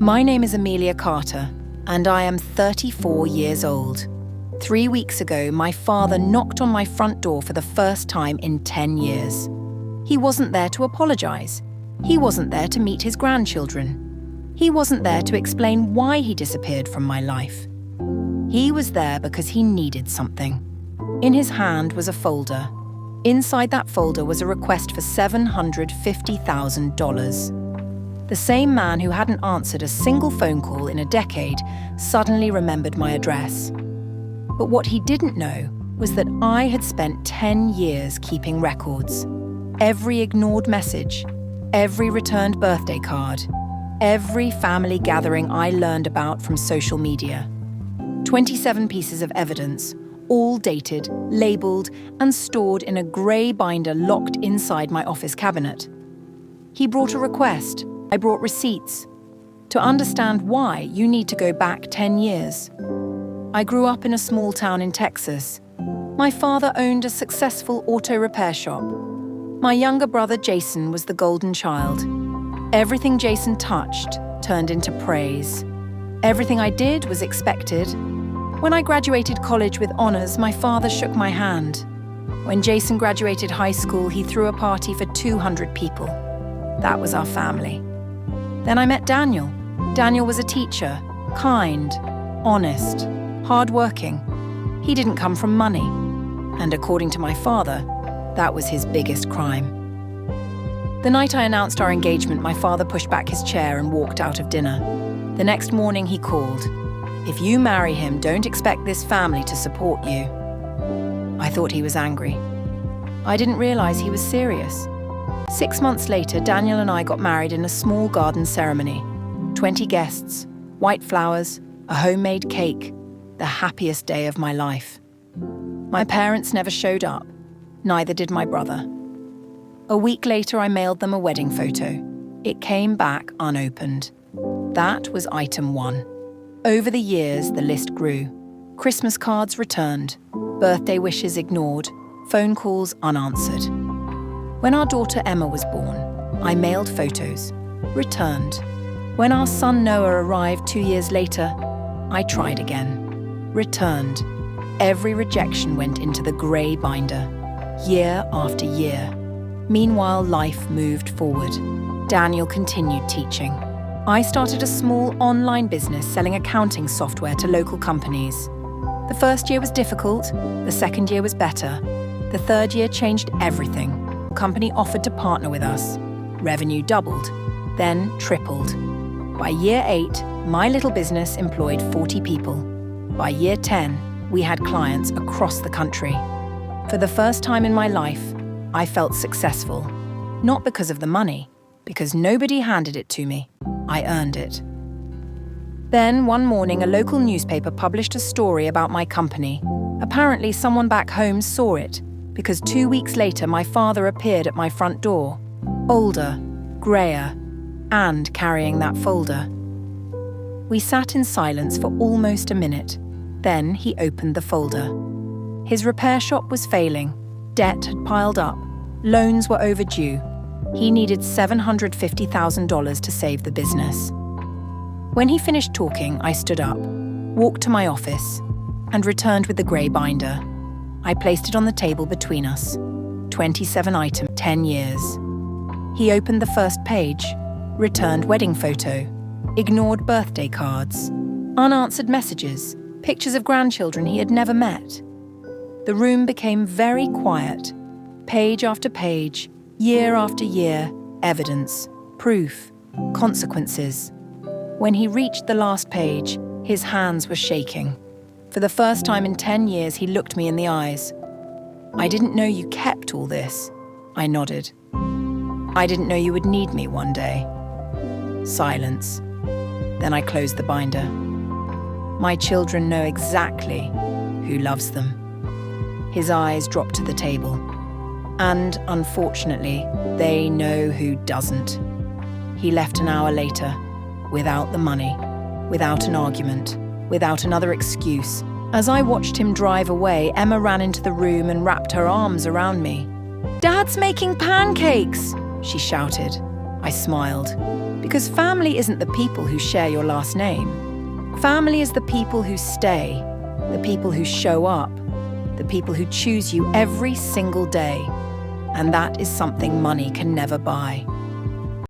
My name is Amelia Carter, and I am 34 years old. 3 weeks ago, my father knocked on my front door for the first time in 10 years. He wasn't there to apologize. He wasn't there to meet his grandchildren. He wasn't there to explain why he disappeared from my life. He was there because he needed something. In his hand was a folder. Inside that folder was a request for $750,000. The same man who hadn't answered a single phone call in a decade suddenly remembered my address. But what he didn't know was that I had spent 10 years keeping records. Every ignored message, every returned birthday card, every family gathering I learned about from social media. 27 pieces of evidence, all dated, labelled, and stored in a grey binder locked inside my office cabinet. He brought a request. I brought receipts. To understand why, you need to go back 10 years. I grew up in a small town in Texas. My father owned a successful auto repair shop. My younger brother Jason was the golden child. Everything Jason touched turned into praise. Everything I did was expected. When I graduated college with honors, my father shook my hand. When Jason graduated high school, he threw a party for 200 people. That was our family. Then I met Daniel. Daniel was a teacher, kind, honest, hardworking. He didn't come from money. And according to my father, that was his biggest crime. The night I announced our engagement, my father pushed back his chair and walked out of dinner. The next morning he called. "If you marry him, don't expect this family to support you." I thought he was angry. I didn't realize he was serious. 6 months later, Daniel and I got married in a small garden ceremony. 20 guests, white flowers, a homemade cake, the happiest day of my life. My parents never showed up, neither did my brother. A week later, I mailed them a wedding photo. It came back unopened. That was item 1. Over the years, the list grew. Christmas cards returned, birthday wishes ignored, phone calls unanswered. When our daughter Emma was born, I mailed photos, returned. When our son Noah arrived 2 years later, I tried again, returned. Every rejection went into the grey binder, year after year. Meanwhile, life moved forward. Daniel continued teaching. I started a small online business selling accounting software to local companies. The first year was difficult, the second year was better. The third year changed everything. The company offered to partner with us. Revenue doubled, then tripled. By year 8, my little business employed 40 people. By year 10, we had clients across the country. For the first time in my life, I felt successful. Not because of the money, because nobody handed it to me. I earned it. Then, one morning, a local newspaper published a story about my company. Apparently, someone back home saw it, because 2 weeks later, my father appeared at my front door, older, greyer, and carrying that folder. We sat in silence for almost a minute. Then he opened the folder. His repair shop was failing. Debt had piled up. Loans were overdue. He needed $750,000 to save the business. When he finished talking, I stood up, walked to my office, and returned with the grey binder. I placed it on the table between us. 27 items, 10 years. He opened the first page, returned wedding photo, ignored birthday cards, unanswered messages, pictures of grandchildren he had never met. The room became very quiet. Page after page, year after year, evidence, proof, consequences. When he reached the last page, his hands were shaking. For the first time in 10 years, he looked me in the eyes. "I didn't know you kept all this." I nodded. "I didn't know you would need me one day." Silence. Then I closed the binder. "My children know exactly who loves them." His eyes dropped to the table. "And, unfortunately, they know who doesn't." He left an hour later, without the money, without an argument, without another excuse. As I watched him drive away, Emma ran into the room and wrapped her arms around me. "Dad's making pancakes!" she shouted. I smiled. Because family isn't the people who share your last name. Family is the people who stay, the people who show up, the people who choose you every single day. And that is something money can never buy.